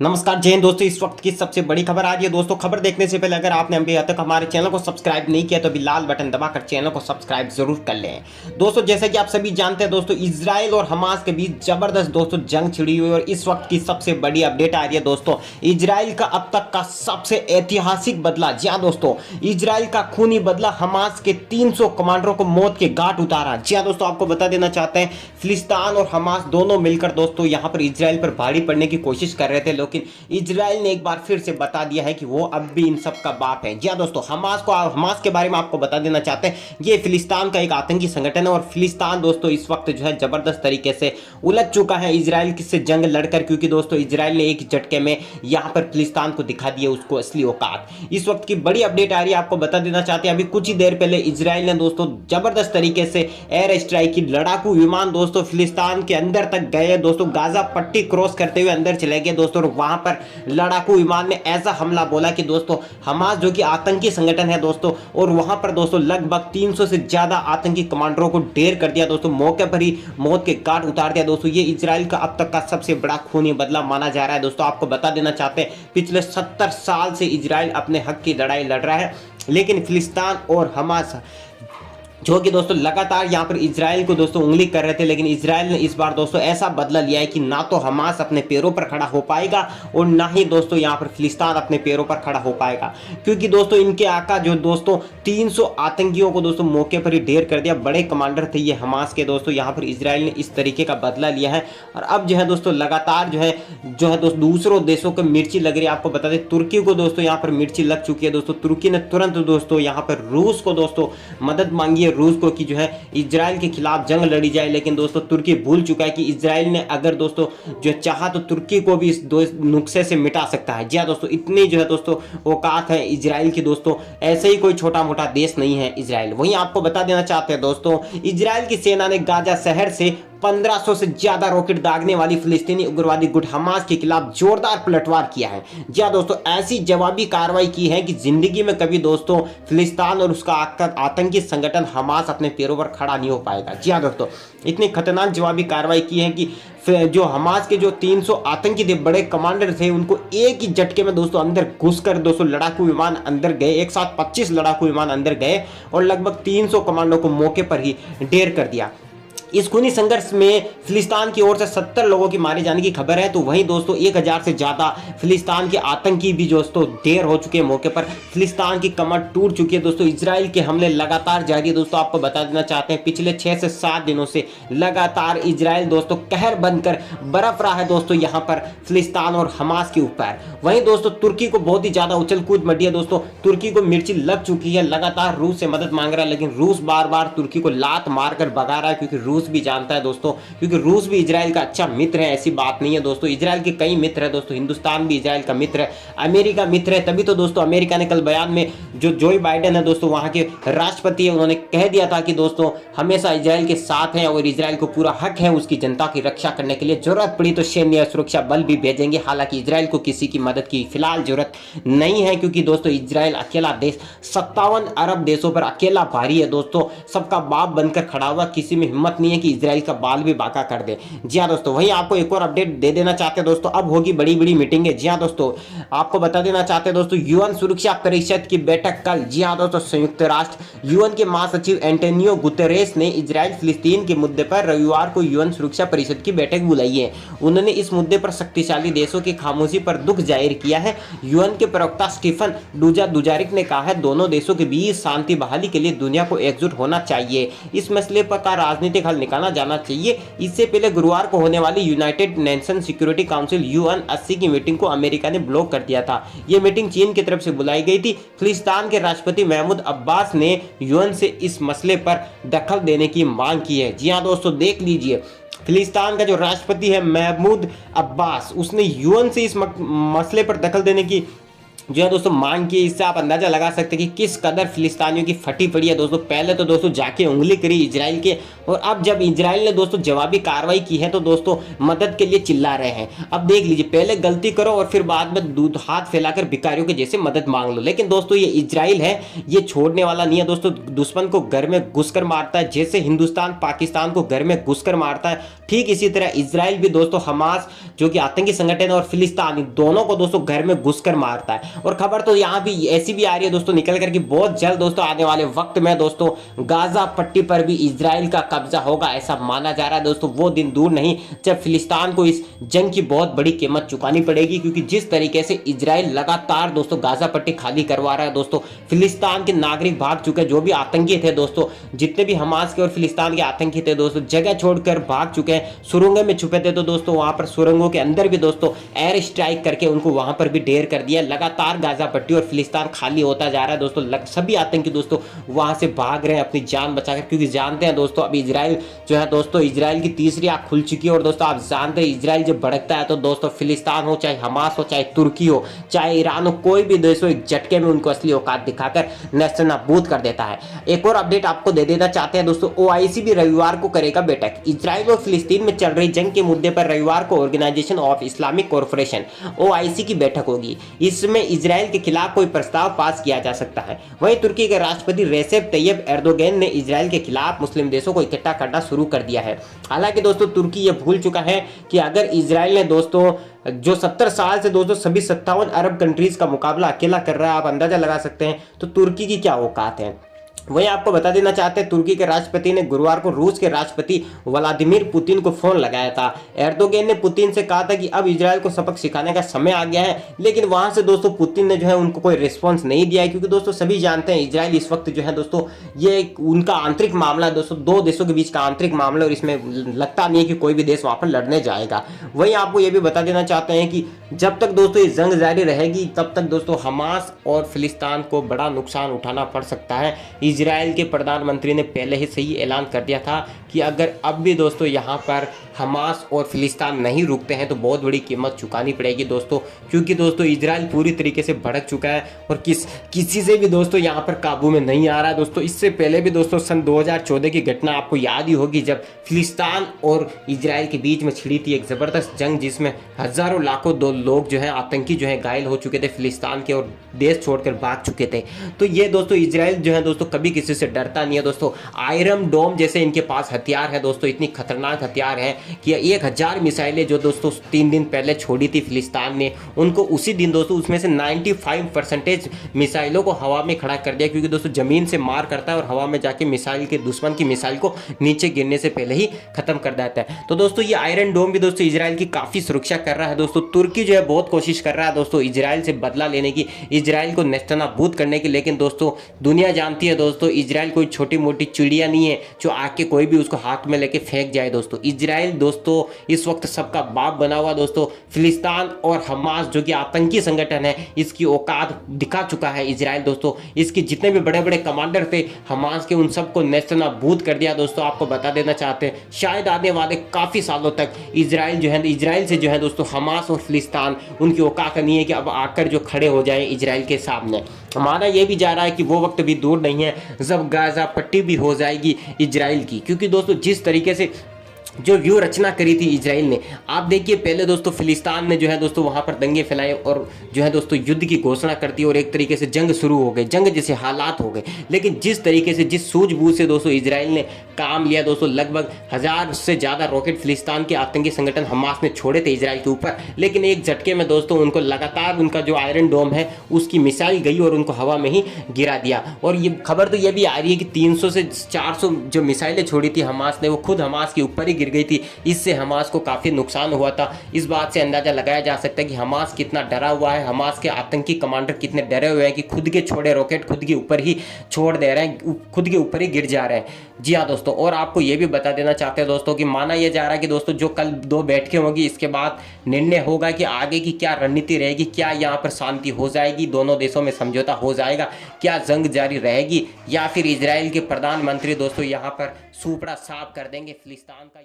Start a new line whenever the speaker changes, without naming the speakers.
नमस्कार जय हिंद दोस्तों। इस वक्त की सबसे बड़ी खबर आ रही है दोस्तों। खबर देखने से पहले अगर आपने अभी तक हमारे चैनल को सब्सक्राइब नहीं किया तो अभी लाल बटन दबाकर चैनल को सब्सक्राइब जरूर कर लें। दोस्तों जैसा कि आप सभी जानते हैं दोस्तों, इजराइल और हमास के बीच जबरदस्त दोस्तों जंग छिड़ी हुई है और इस वक्त की सबसे बड़ी अपडेट आ रही है दोस्तों, इजराइल का अब तक का सबसे ऐतिहासिक बदला। जी हाँ दोस्तों, इजराइल का खूनी बदला, हमास के 300 कमांडरों को मौत के घाट उतारा। जी हाँ दोस्तों, आपको बता देना चाहते हैं फिलिस्तीन और हमास दोनों मिलकर दोस्तों यहां पर इजराइल पर भारी पड़ने की कोशिश कर रहे थे, लेकिन इजराइल ने एक बार फिर से बता दिया है कि वो अब भी इन सब का बाप है। जी हां दोस्तों, हमास के बारे में आपको बता देना चाहते हैं, ये फिलिस्तीन का एक आतंकी संगठन है और फिलिस्तीन दोस्तों इस वक्त जो है जबरदस्त तरीके से उलझ चुका है इजराइल से जंग लड़कर, क्योंकि दोस्तों इजराइल ने एक झटके में यहां पर फिलिस्तीन को दिखा दिया उसको असली औकात। इस वक्त की बड़ी अपडेट आ रही है, आपको बता देना चाहते हैं अभी कुछ ही देर पहले इजराइल ने दोस्तों जबरदस्त तरीके से एयर स्ट्राइक की। लड़ाकू विमान दोस्तों फिलिस्तीन के अंदर तक गए दोस्तों, गाजा पट्टी क्रॉस करते हुए अंदर चले गए दोस्तों, और वहां पर लड़ाकू विमान ने ऐसा हमला बोला कि दोस्तों हमास जो कि आतंकी संगठन है दोस्तों, और वहां पर दोस्तों लगभग 300 से ज्यादा आतंकी कमांडरों को ढेर कर दिया दोस्तों, मौके पर ही मौत के घाट उतार दिया दोस्तों। ये इजराइल का अब तक का सबसे बड़ा खूनी बदला माना जा रहा है दोस्तों। आपको बता देना चाहते हैं पिछले 70 साल से इजराइल अपने हक की लड़ाई लड़ रहा है, लेकिन फिलिस्तीन और हमास जो कि दोस्तों लगातार यहां पर इजराइल को दोस्तों उंगली कर रहे थे, लेकिन इजराइल ने इस बार दोस्तों ऐसा बदला लिया है कि ना तो हमास अपने पैरों पर खड़ा हो पाएगा और ना ही दोस्तों यहां पर फिलिस्तीन अपने पैरों पर खड़ा हो पाएगा, क्योंकि दोस्तों इनके आका जो दोस्तों 300 आतंकियों को दोस्तों मौके पर ही ढेर कर दिया। बड़े कमांडर थे ये हमास के दोस्तों, यहां पर इजराइल ने इस तरीके का बदला लिया है और अब जो है दोस्तों लगातार जो है दोस्तों दूसरों देशों को मिर्ची लग रही है। आपको बता दें तुर्की को दोस्तों यहां पर मिर्ची लग चुकी है दोस्तों। तुर्की ने तुरंत दोस्तों यहां पर रूस को दोस्तों मदद मांगी है, रूस को कि जो है इजराइल के खिलाफ जंग लड़ी जाए, लेकिन दोस्तों तुर्की भूल चुका है कि इजराइल ने अगर दोस्तों जो चाहा तो तुर्की को भी इस नुस्खे से मिटा सकता है। जी हाँ दोस्तों, इतनी जो है दोस्तों औकात है इजराइल की दोस्तों, ऐसे ही कोई छोटा मोटा देश नहीं है इजराइल। वहीं आपको बता देना चाहते हैं दोस्तों, इजराइल की सेना ने गाजा शहर से 1500 से ज्यादा रॉकेट दागने वाली फिलिस्तीनी उग्रवादी गुट हमास के खिलाफ जोरदार पलटवार किया है। जी हाँ दोस्तों, ऐसी जवाबी कार्रवाई की है कि जिंदगी में कभी दोस्तों फिलिस्तीन और उसका आतंकी संगठन हमास अपने पैरों पर खड़ा नहीं हो पाएगा। जी हाँ दोस्तों, इतनी खतरनाक जवाबी कार्रवाई की है कि जो हमास के जो 300 आतंकी थे, बड़े कमांडर थे, उनको एक ही झटके में दोस्तों अंदर घुसकर दोस्तों लड़ाकू विमान अंदर गए। एक साथ 25 लड़ाकू विमान अंदर गए और लगभग 300 कमांडो को मौके पर ही ढेर कर दिया। इस खूनी संघर्ष में फिलिस्तीन की ओर से 70 लोगों की मारे जाने की खबर है, तो वहीं दोस्तों 1000 से ज्यादा फिलिस्तीन के आतंकी भी दोस्तों ढेर हो चुके हैं मौके पर। फिलिस्तीन की कमर टूट चुकी है दोस्तों। इजराइल के हमले लगातार जारी है दोस्तों। आपको बता देना चाहते हैं पिछले 6 से 7 दिनों से लगातार इजराइल दोस्तों कहर बनकर बरफ रहा है दोस्तों यहाँ पर फिलिस्तीन और हमास के ऊपर। वहीं दोस्तों तुर्की को बहुत ही ज्यादा उछल कूद मची है दोस्तों। तुर्की को मिर्ची लग चुकी है, लगातार रूस से मदद मांग रहा है, लेकिन रूस बार बार तुर्की को लात मारकर भगा रहा है, क्योंकि रूस भी जानता है दोस्तों, क्योंकि रूस भी इजराइल का अच्छा मित्र है, ऐसी बात नहीं है दोस्तों। इजराइल के कई मित्र है दोस्तों, हिंदुस्तान भी इजराइल का मित्र है, अमेरिका मित्र है। तभी तो दोस्तों अमेरिका ने कल बयान में जो जो बाइडेन है दोस्तों वहां के राष्ट्रपति है, उन्होंने कह दिया था कि दोस्तों हमेशा इजराइल के साथ हैं और इजराइल को पूरा हक है उसकी जनता की रक्षा करने के लिए, जरूरत पड़ी तो सैन्य सुरक्षा बल भी भेजेंगे। हालांकि इजराइल को किसी की मदद की फिलहाल जरूरत नहीं है, क्योंकि दोस्तों इजराइल अकेला देश 57 अरब देशों पर अकेला भारी है दोस्तों, सबका बाप बनकर खड़ा हुआ, किसी में हिम्मत नहीं है कि इजराइल का बाल भी बाका कर दे। जी हाँ दोस्तों, वहीं आपको एक और अपडेट दे देना चाहते हैं दोस्तों, अब होगी बड़ी बड़ी मीटिंग है। जी हाँ दोस्तों, आपको बता देना चाहते हैं दोस्तों यूएन सुरक्षा परिषद की बैठक कल। जी हाँ दोस्तों, संयुक्त राष्ट्र यूएन के महासचिव एंटोनियो गुतेरेस ने इजराइल फिलिस्तीन के मुद्दे पर रविवार को यूएन सुरक्षा परिषद की बैठक बुलाई है। उन्होंने इस मुद्दे पर शक्तिशाली देशों की खामोशी पर दुख जाहिर किया है। यूएन के प्रवक्ता स्टीफन दुजारिक ने कहा है दोनों देशों के बीच शांति बहाली के लिए दुनिया को एकजुट होना चाहिए, इस मसले पर का राजनीतिक हल निकाला जाना चाहिए। इससे पहले गुरुवार को होने वाली United nation security council UN 80 की मीटिंग को अमेरिका ने ब्लॉक कर दिया था। यह मीटिंग चीन की तरफ से बुलाई गई थी। फिलिस्तीन के राष्ट्रपति महमूद अब्बास ने यूएन से इस मसले पर दखल देने की मांग की है। जी हाँ दोस्तों, देख लीजिए, फिलिस्तीन का जो राष्ट्रपति है महमूद अब्बास, उसने यूएन से इस मसले पर दखल देने की जो है दोस्तों मांग की। इससे आप अंदाजा लगा सकते हैं कि किस कदर फिलिस्तीनियों की फटी पड़ी है दोस्तों। पहले तो दोस्तों जाके उंगली करी इजराइल के, और अब जब इजराइल ने दोस्तों जवाबी कार्रवाई की है तो दोस्तों मदद के लिए चिल्ला रहे हैं। अब देख लीजिए, पहले गलती करो और फिर बाद में दूध हाथ फैलाकर भिखारियों के जैसे मदद मांग लो। लेकिन दोस्तों ये इजराइल है, ये छोड़ने वाला नहीं है दोस्तों। दुश्मन को घर में घुसकर मारता है, जैसे हिंदुस्तान पाकिस्तान को घर में घुसकर मारता है, ठीक इसी तरह इजराइल भी दोस्तों हमास जो कि आतंकी संगठन है और फिलिस्तीन दोनों को दोस्तों घर में घुसकर मारता है। और खबर तो यहां भी ऐसी भी आ रही है दोस्तों निकल कर कि बहुत जल्द दोस्तों आने वाले वक्त में दोस्तों गाजा पट्टी पर भी इजराइल का कब्जा होगा, ऐसा माना जा रहा है दोस्तों। वो दिन दूर नहीं जब फिलिस्तीन को इस जंग की बहुत बड़ी कीमत चुकानी पड़ेगी, क्योंकि जिस तरीके से इजराइल लगातार दोस्तों गाजा पट्टी खाली करवा रहा है दोस्तों। फिलिस्तीन के नागरिक भाग चुके, जो भी आतंकी थे दोस्तों, जितने भी हमास के और फिलिस्तीन के आतंकी थे दोस्तों, जगह छोड़कर भाग चुके हैं। सुरंगों में छुपे थे तो दोस्तों वहां पर सुरंगों के अंदर भी दोस्तों एयर स्ट्राइक करके उनको वहां पर भी ढेर कर दिया। लगातार गाजा पट्टी और फिलिस्तीन खाली होता जा रहा है दोस्तों। सभी आतंकी दोस्तों वहां से भाग रहे हैं अपनी जान बचाकर, क्योंकि जानते हैं दोस्तों अब इजराइल जो है दोस्तों, इजराइल की तीसरी आंख खुल चुकी है। और दोस्तों आप जानते हैं इजराइल जब भड़कता है तो दोस्तों फिलिस्तीन हो, चाहे हमास हो, चाहे तुर्की हो, चाहे ईरान हो, कोई भी देश हो, एक झटके में उनको असली औकात दिखाकर नेस्तनाबूद कर देता है। एक और अपडेट आपको दे देना चाहते हैं दोस्तों, ओआईसी भी रविवार को करेगा बैठक। इजराइल और फिलिस्तीन में चल रही जंग के मुद्दे पर रविवार को organisation of Islamic corporation OIC की बैठक होगी। इसमें इजराइल के खिलाफ कोई प्रस्ताव पास किया जा सकता है। वहीं तुर्की के राष्ट्रपति रेसेप तैयब एर्दोगन ने इजराइल के खिलाफ मुस्लिम देशों को इकट्ठा करना शुरू कर दिया है। हालांकि दोस्तों तुर्की ये भूल चुका है कि अगर इजराइल ने दोस्तों जो 70 साल से दोस्तों सभी 57 अरब कंट्रीज का मुकाबला अकेला कर रहा है, आप अंदाजा लगा सकते हैं तो तुर्की की क्या औकात है। वहीं आपको बता देना चाहते हैं तुर्की के राष्ट्रपति ने गुरुवार को रूस के राष्ट्रपति व्लादिमीर पुतिन को फोन लगाया था। एर्दोगन ने पुतिन से कहा था कि अब इजराइल को सबक सिखाने का समय आ गया है, लेकिन वहां से दोस्तों पुतिन ने जो है उनको कोई रिस्पॉन्स नहीं दिया है, क्योंकि दोस्तों सभी जानते हैं इजराइल इस वक्त जो है दोस्तों ये उनका आंतरिक मामला है दोस्तों, दो देशों के बीच का आंतरिक मामला, और इसमें लगता नहीं है कि कोई भी देश वहां पर लड़ने जाएगा। वहीं आपको ये भी बता देना चाहते हैं कि जब तक दोस्तों ये जंग जारी रहेगी तब तक दोस्तों हमास और फिलिस्तीन को बड़ा नुकसान उठाना पड़ सकता है। इजराइल के प्रधानमंत्री ने पहले ही सही ऐलान कर दिया था कि अगर अब भी दोस्तों यहाँ पर हमास और फिलिस्तीन नहीं रुकते हैं तो बहुत बड़ी कीमत चुकानी पड़ेगी दोस्तों, क्योंकि दोस्तों इजराइल पूरी तरीके से भड़क चुका है और किसी से भी दोस्तों यहाँ पर काबू में नहीं आ रहा है दोस्तों। इससे पहले भी दोस्तों सन 2014 की घटना आपको याद ही होगी, जब फिलिस्तीन और इजराइल के बीच में छिड़ी थी एक जबरदस्त जंग, जिसमें हजारों लाखों दो लोग जो है आतंकी जो है घायल हो चुके थे फिलिस्तीन के और देश छोड़कर भाग चुके थे। तो ये दोस्तों इजराइल जो है दोस्तों कभी किसी से डरता नहीं है दोस्तों। आयरन डोम जैसे इनके पास हथियार है दोस्तों, इतनी खतरनाक हथियार है कि 1000 मिसाइलें जो दोस्तों 3 दिन पहले छोड़ी थी फिलिस्तीन ने, उनको उसी दिन दोस्तों उसमें से 95% मिसाइलों को हवा में खड़ा कर दिया, क्योंकि दोस्तों जमीन से मार करता है और हवा में जाके मिसाइल के दुश्मन की मिसाइल को नीचे गिरने से पहले ही खत्म कर देता है। तो दोस्तों ये आयरन डोम भी दोस्तों इजराइल की काफी सुरक्षा कर रहा है दोस्तों। तुर्की जो है बहुत कोशिश कर रहा है दोस्तों इजराइल से बदला लेने की, इजराइल को नेस्तनाबूद करने की, लेकिन दोस्तों दुनिया जानती है दोस्तों इजराइल कोई छोटी मोटी चिड़िया नहीं है जो आके कोई भी उसको हाथ में लेके फेंक जाए दोस्तों। इजराइल दोस्तों इस वक्त सबका बाप बना हुआ दोस्तों। फिलिस्तीन और हमास जो कि आतंकी संगठन है, इसकी औकात दिखा चुका है इजराइल दोस्तों। इसके जितने भी बड़े बड़े कमांडर थे हमास के, उन सबको नेस्तनाबूद कर दिया दोस्तों। आपको बता देना चाहते हैं शायद आने वाले काफी सालों तक इजराइल जो है, इजराइल से जो है दोस्तों हमास और फिलिस्तीन उनकी औकात नहीं है कि अब आकर जो खड़े हो जाए इजराइल के सामने। माना यह भी जा रहा है कि वो वक्त भी दूर नहीं है जब गाजा पट्टी भी हो जाएगी इजराइल की, क्योंकि दोस्तों जिस तरीके से जो व्यू रचना करी थी इजराइल ने, आप देखिए पहले दोस्तों फिलिस्तीन ने जो है दोस्तों वहां पर दंगे फैलाए और जो है दोस्तों युद्ध की घोषणा कर दी और एक तरीके से जंग शुरू हो गई, जंग जैसे हालात हो गए। लेकिन जिस तरीके से जिस सूझबूझ से दोस्तों इजराइल ने काम लिया दोस्तों, लगभग 1000 से ज्यादा रॉकेट फिलिस्तीन के आतंकी संगठन हमास ने छोड़े थे इजराइल के ऊपर, लेकिन एक झटके में दोस्तों उनको लगातार उनका जो आयरन डोम है उसकी मिसाइल गई और उनको हवा में ही गिरा दिया। और ये खबर तो ये भी आ रही है कि 300 से 400 जो मिसाइलें छोड़ी थी हमास ने, वो खुद हमास के ऊपर ही गिर गई थी। इससे हमास को काफी नुकसान हुआ था। इस बात से अंदाजा लगाया जा सकता है कि हमास कितना डरा हुआ है, हमास के आतंकी कमांडर कितने डरे हुए हैं कि खुद के छोड़े रॉकेट खुद के ऊपर ही छोड़ दे रहे हैं, खुद के ऊपर ही गिर जा रहे हैं। जी हाँ दोस्तों, और आपको ये भी बता देना चाहते हैं दोस्तों कि माना यह जा रहा है कि दोस्तों जो कल 2 बैठकें होगी, इसके बाद निर्णय होगा कि आगे की क्या रणनीति रहेगी, क्या यहाँ पर शांति हो जाएगी, दोनों देशों में समझौता हो जाएगा, क्या जंग जारी रहेगी, या फिर इजराइल के प्रधानमंत्री दोस्तों यहाँ पर सूपड़ा साफ कर देंगे फिलिस्तीन का।